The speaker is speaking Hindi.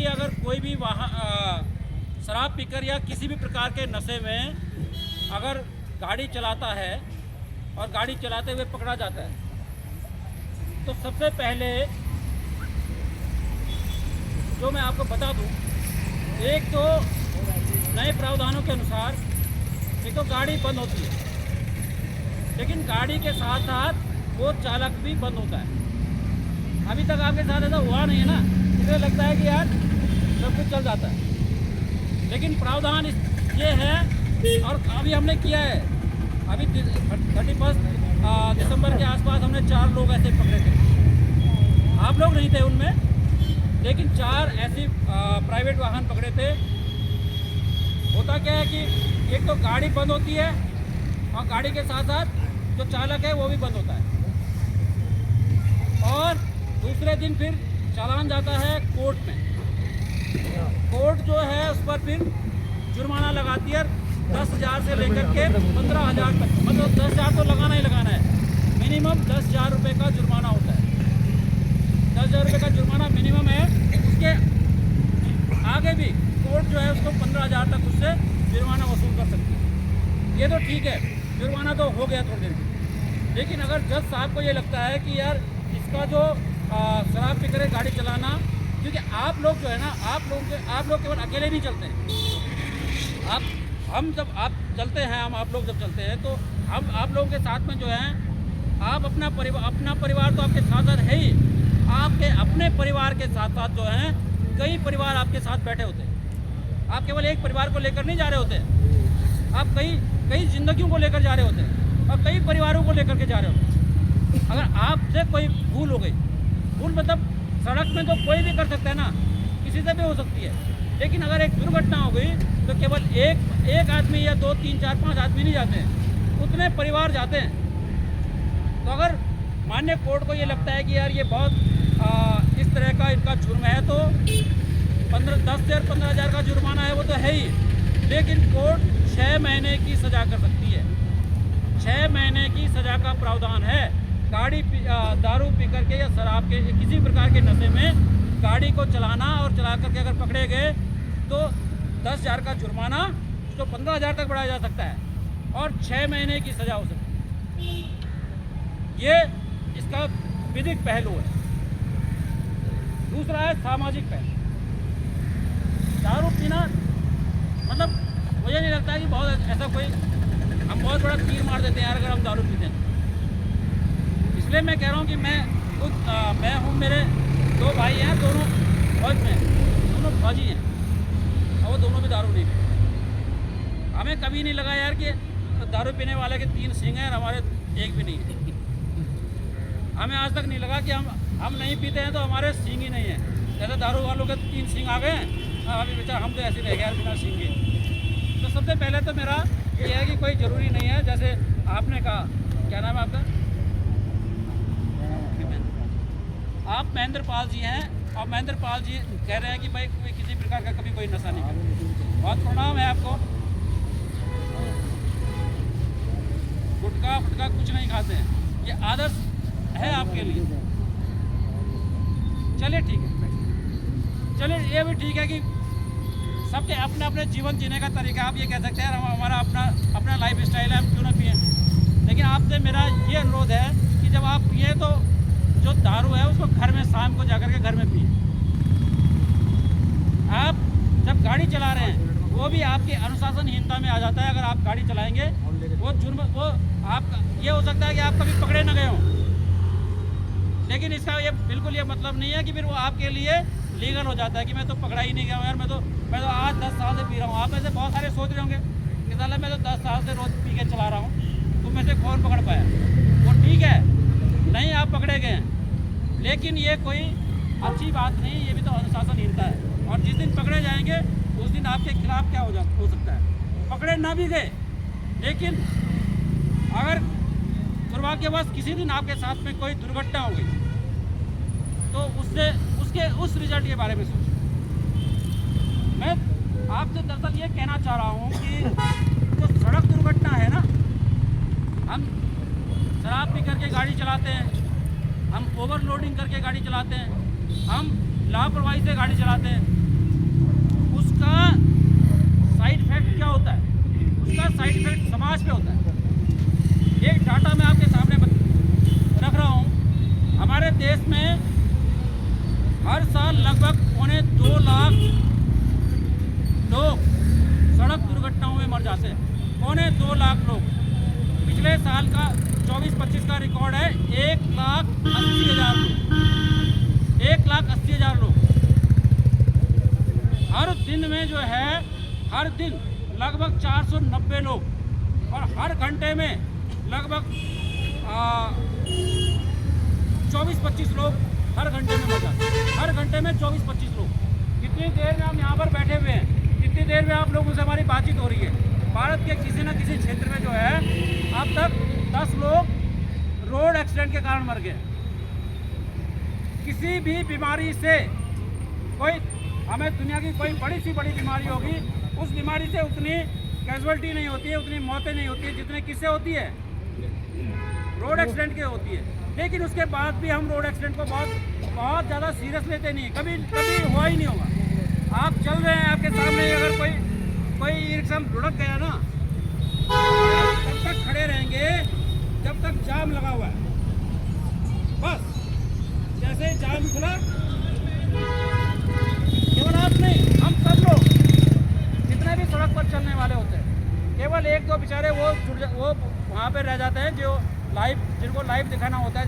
कि अगर कोई भी शराब पीकर या किसी भी प्रकार के नशे में अगर गाड़ी चलाता है और गाड़ी चलाते हुए पकड़ा जाता है तो सबसे पहले जो मैं आपको बता दूं, एक तो नए प्रावधानों के अनुसार एक तो गाड़ी बंद होती है, लेकिन गाड़ी के साथ साथ वो चालक भी बंद होता है। अभी तक आपके साथ ऐसा हुआ नहीं है ना, इसलिए लगता है कि यार सब कुछ चल जाता है, लेकिन प्रावधान ये है और अभी हमने किया है। अभी 31 दिसंबर के आसपास हमने 4 लोग ऐसे पकड़े थे, आप लोग नहीं थे उनमें, लेकिन 4 ऐसी प्राइवेट वाहन पकड़े थे। होता क्या है कि एक तो गाड़ी बंद होती है और गाड़ी के साथ साथ जो चालक है वो भी बंद होता है, और दूसरे दिन फिर चालान जाता है कोर्ट में। कोर्ट जो है उस पर फिर जुर्माना लगाती है 10,000 से लेकर के 15,000 तक, मतलब 10,000 तो लगाना ही लगाना है, मिनिमम 10,000 रुपये का जुर्माना होता है। 10,000 रुपये का जुर्माना मिनिमम है, उसके आगे भी कोर्ट जो है उसको 15,000 तक उससे जुर्माना वसूल कर सकती है। ये तो ठीक है, जुर्माना तो हो गया थोड़ी देर की, लेकिन अगर जज साहब को ये लगता है कि यार इसका जो शराब पीकर गाड़ी चलाना, क्योंकि आप लोग जो है ना, आप लोग केवल अकेले नहीं चलते हैं, हम जब आप चलते हैं, आप लोग जब चलते हैं तो हम आप लोगों के साथ में जो है आप अपना परिवार तो आपके साथ साथ है ही, आपके अपने परिवार के साथ साथ जो है कई परिवार आपके साथ बैठे होते हैं। आप केवल एक परिवार को लेकर नहीं जा रहे होते हैं, आप कई जिंदगियों को लेकर जा रहे होते हैं और कई परिवारों को लेकर के जा रहे होते हैं। अगर आपसे कोई भूल हो गई, भूल मतलब सड़क में तो कोई भी कर सकता है ना, किसी से भी हो सकती है, लेकिन अगर एक दुर्घटना हो गई तो केवल एक आदमी या 2, 3, 4, 5 आदमी नहीं जाते हैं, उतने परिवार जाते हैं। तो अगर माननीय कोर्ट को ये लगता है कि यार ये बहुत इस तरह का इनका जुर्म है तो 10 से 15,000 का जुर्माना है वो तो है ही, लेकिन कोर्ट 6 महीने की सज़ा कर सकती है। 6 महीने की सज़ा का प्रावधान है। गाड़ी दारू पी करके या शराब के किसी प्रकार के नशे में गाड़ी को चलाना और चला करके अगर पकड़े गए तो 10,000 का जुर्माना, उसको 15,000 तक बढ़ाया जा सकता है और 6 महीने की सज़ा हो सकती है। ये इसका विधिक पहलू है। दूसरा है सामाजिक पहलू। दारू पीना मतलब मुझे नहीं लगता कि बहुत ऐसा कोई हम बहुत बड़ा तीर मार देते हैं यार अगर हम दारू पीते हैं। इसलिए मैं कह रहा हूँ कि मैं हूँ, मेरे 2 भाई हैं, दोनों फौज में, दोनों फौजी हैं और वो दोनों भी दारू नहीं पीते। हमें कभी नहीं लगा यार कि दारू पीने वाले के 3 सींग हैं और हमारे एक भी नहीं है। हमें आज तक नहीं लगा कि हम नहीं पीते हैं तो हमारे सींग ही नहीं है। जैसे दारू वालों के 3 सींग आ गए हैं, अभी बेचारा हम तो ऐसे रह गए यार बिना सींग के। तो सबसे पहले तो मेरा ये है कि कोई ज़रूरी नहीं है, जैसे आपने कहा, क्या नाम है आपका? आप महेंद्र पाल जी हैं और महेंद्र पाल जी कह रहे हैं कि भाई कोई किसी प्रकार का कभी कोई नशा नहीं करता। बहुत प्रणाम है आपको। गुटखा फुटखा कुछ नहीं खाते हैं, ये आदर्श है आपके लिए। चलिए ठीक है, चलिए ये भी ठीक है कि सबके अपने अपने जीवन जीने का तरीका। आप ये कह सकते हैं हमारा अपना लाइफ स्टाइल है, हम क्यों ना पिए। लेकिन आपसे मेरा ये अनुरोध है कि जब आप पिए तो जो दारू है उसको घर में शाम को जाकर के घर में पिए। आप जब गाड़ी चला रहे हैं वो भी आपकी अनुशासनहीनता में आ जाता है। अगर आप गाड़ी चलाएंगे वो जुर्म, वो आप ये हो सकता है कि आप कभी पकड़े न गए हों, लेकिन इसका ये बिल्कुल ये मतलब नहीं है कि फिर वो आपके लिए लीगल हो जाता है कि मैं तो पकड़ा ही नहीं गया हूँ यार, मैं तो आज 10 साल से पी रहा हूँ। आप में से बहुत सारे सोच रहे होंगे कि साला मैं तो 10 साल से रोज़ पी के चला रहा हूँ, तो में से कौन पकड़ पाया। वो ठीक है, नहीं आप पकड़े गए हैं, लेकिन ये कोई अच्छी बात नहीं, ये भी तो अनुशासनहीनता है। और जिस दिन पकड़े जाएंगे उस दिन आपके खिलाफ क्या हो सकता है। पकड़े ना भी गए, लेकिन अगर दुर्भाग्यवश किसी दिन आपके साथ में कोई दुर्घटना हो गई तो उस रिजल्ट के बारे में सोचें। मैं आपसे दरअसल ये कहना चाह रहा हूँ कि जो सड़क दुर्घटना है ना, हम शराब पी करके गाड़ी चलाते हैं, हम ओवरलोडिंग करके गाड़ी चलाते हैं, हम लापरवाही से गाड़ी चलाते हैं, मर जाते हैं। 2.25 लाख लोग। पिछले साल का 24-25 का रिकॉर्ड है 1,80,000 लोग। 1,80,000 लोग हर दिन में जो है, हर दिन लगभग 490 लोग, और हर घंटे में लगभग 24-25 लोग हर घंटे में मर जाते हैं। हर घंटे में 24-25 लोग। कितनी देर में हम यहाँ पर बैठे हुए हैं, कितनी देर में आप लोगों से हमारी बातचीत हो रही है। भारत के किसी न किसी क्षेत्र में जो है अब तक 10 लोग रोड एक्सीडेंट के कारण मर गए। किसी भी बीमारी से कोई, हमें दुनिया की कोई बड़ी सी बड़ी बीमारी होगी, उस बीमारी से उतनी कैजुअलिटी नहीं होती है, उतनी मौतें नहीं होती है जितनी किससे होती है, रोड एक्सीडेंट के होती है। लेकिन उसके बाद भी हम रोड एक्सीडेंट को बहुत ज़्यादा सीरियस लेते नहीं, कभी हुआ ही नहीं होगा। आप चल रहे हैं, आपके सामने अगर कोई रिक्शा लुढ़क गया ना, तब तक खड़े रहेंगे जब तक जाम लगा हुआ है। बस जैसे ही जाम खुला, केवल आप नहीं, हम सब लोग जितने भी सड़क पर चलने वाले होते हैं, केवल 1-2 बेचारे वो वहाँ पे रह जाते हैं, जिनको लाइव दिखाना होता है।